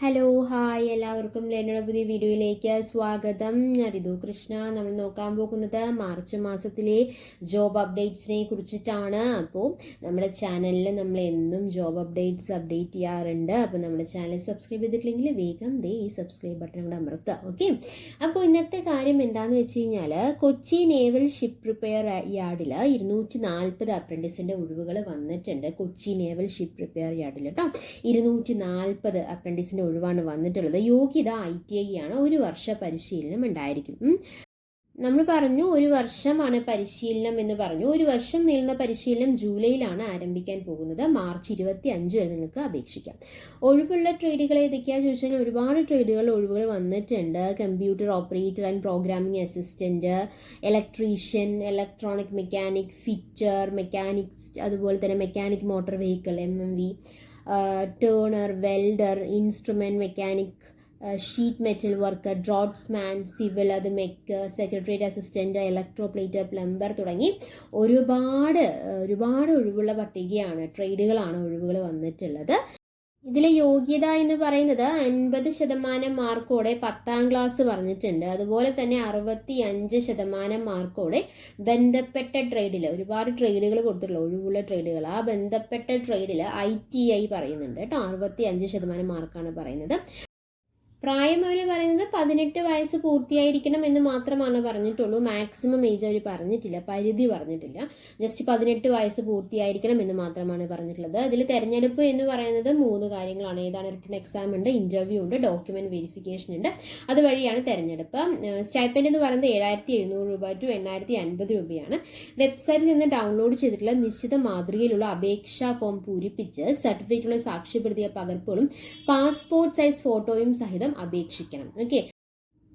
Hello hi എല്ലാവർക്കും ലേണയുടെ പുതിയ വീഡിയോയിലേക്ക് സ്വാഗതം. ഞാൻ ഋതു കൃഷ്ണ. നമ്മൾ നോക്കാൻ പോകുന്നത് മാർച്ച് മാസത്തിലെ ജോബ് അപ്ഡേറ്റ്സിനെ കുറിച്ചിട്ടാണ്. അപ്പോൾ നമ്മുടെ ചാനലിൽ നമ്മൾ എന്നും ജോബ് അപ്ഡേറ്റ് ചെയ്യാറുണ്ട്. അപ്പോൾ നമ്മുടെ ചാനൽ സബ്സ്ക്രൈബ് ചെയ്തിട്ടില്ലെങ്കിൽ വേഗം ഈ സബ്സ്ക്രൈബ് ബട്ടൺ കൂടെ അമർത്തുക. ഓക്കെ, അപ്പോൾ ഇന്നത്തെ കാര്യം എന്താണെന്ന് വെച്ച് കഴിഞ്ഞാൽ കൊച്ചി നേവൽ ഷിപ്പ് റിപ്പയർ യാർഡിൽ 240 അപ്രൻറ്റീസിൻ്റെ ഒഴിവുകൾ വന്നിട്ടുണ്ട്. കൊച്ചി നേവൽ ഷിപ്പ് റിപ്പയർ യാർഡിൽ കേട്ടോ 240 അപ്രൻറ്റീസിൻ്റെ ഒഴിവാണ് വന്നിട്ടുള്ളത്. യോഗ്യത ITI ആണ്. 1 വർഷ പരിശീലനം ഉണ്ടായിരിക്കും. നമ്മൾ പറഞ്ഞു 1 വർഷമാണ് പരിശീലനം എന്ന് പറഞ്ഞു. 1 വർഷം നീളുന്ന പരിശീലനം ജൂലൈയിലാണ് ആരംഭിക്കാൻ പോകുന്നത്. മാർച്ച് 25 വരെ നിങ്ങൾക്ക് അപേക്ഷിക്കാം. ഒഴിവുള്ള ട്രേഡുകൾ ഏതൊക്കെയാണെന്ന് ചോദിച്ചാൽ ഒരുപാട് ഒഴിവുകൾ വന്നിട്ടുണ്ട്. Computer operator and programming assistant, electrician, electronic mechanic, fitter, mechanics, അതുപോലെ തന്നെ mechanic motor vehicle MMV, turner, welder, instrument mechanic, sheet metal worker, draughtsman, civil, അത് mech, secretariat assistant, electroplater, plumber തുടങ്ങി ഒരുപാട് ഒഴിവുള്ള പട്ടികയാണ്, ട്രേഡുകളാണ് ഒഴിവുകൾ വന്നിട്ടുള്ളത്. ഇതിലെ യോഗ്യത എന്ന് പറയുന്നത് 50% മാർക്കോടെ 10ാം ക്ലാസ് പറഞ്ഞിട്ടുണ്ട്. അതുപോലെ തന്നെ 65% മാർക്കോടെ ബന്ധപ്പെട്ട ട്രേഡിൽ, ഒരുപാട് ട്രേഡുകൾ കൊടുത്തിട്ടുള്ള ഒഴിവുള്ള ട്രേഡുകൾ, ആ ബന്ധപ്പെട്ട ട്രേഡിൽ ITI പറയുന്നുണ്ട് കേട്ടോ. 65% മാർക്കാണ് പറയുന്നത്. പ്രായം അവർ പറയുന്നത് 18 വയസ്സ് പൂർത്തിയായിരിക്കണം എന്ന് മാത്രമാണ് പറഞ്ഞിട്ടുള്ളൂ. മാക്സിമം ഏജ് അവർ പറഞ്ഞിട്ടില്ല, പരിധി പറഞ്ഞിട്ടില്ല. ജസ്റ്റ് 18 വയസ്സ് പൂർത്തിയായിരിക്കണം എന്ന് മാത്രമാണ് പറഞ്ഞിട്ടുള്ളത്. അതിൽ തിരഞ്ഞെടുപ്പ് എന്ന് പറയുന്നത് 3 കാര്യങ്ങളാണ്. ഏതാണ്? റിട്ടൺ എക്സാം ഉണ്ട്, ഇന്റർവ്യൂ ഉണ്ട്, ഡോക്യുമെന്റ് വെരിഫിക്കേഷൻ ഉണ്ട്. അതുവഴിയാണ് തിരഞ്ഞെടുപ്പ്. സ്റ്റൈപ്പൻഡ് എന്ന് പറയുന്നത് 7,700 രൂപ ടു 8,050 രൂപയാണ്. വെബ്സൈറ്റിൽ നിന്ന് ഡൗൺലോഡ് ചെയ്തിട്ടുള്ള നിശ്ചിത മാതൃകയിലുള്ള അപേക്ഷാ ഫോം പൂരിപ്പിച്ച് സർട്ടിഫിക്കറ്റുള്ള സാക്ഷ്യപ്പെടുത്തിയ പകർപ്പുകളും പാസ്പോർട്ട് സൈസ് ഫോട്ടോയും സഹിതം അപേക്ഷിക്കണം. ഓക്കെ,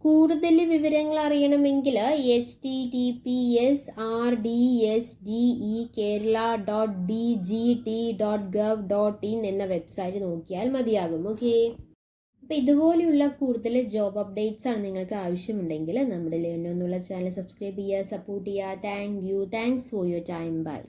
കൂടുതൽ വിവരങ്ങൾ അറിയണമെങ്കിൽ https://kerala.dgt.gov.in എന്ന വെബ്സൈറ്റ് നോക്കിയാൽ മതിയാകും. ഓക്കെ, അപ്പോൾ ഇതുപോലെയുള്ള കൂടുതൽ ജോബ് അപ്ഡേറ്റ്സ് ആണ് നിങ്ങൾക്ക് ആവശ്യമുണ്ടെങ്കിൽ നമ്മുടെ ലേണോ എന്നുള്ള ചാനൽ സബ്സ്ക്രൈബ് ചെയ്യുക, സപ്പോർട്ട് ചെയ്യുക. Thanks for your time. By.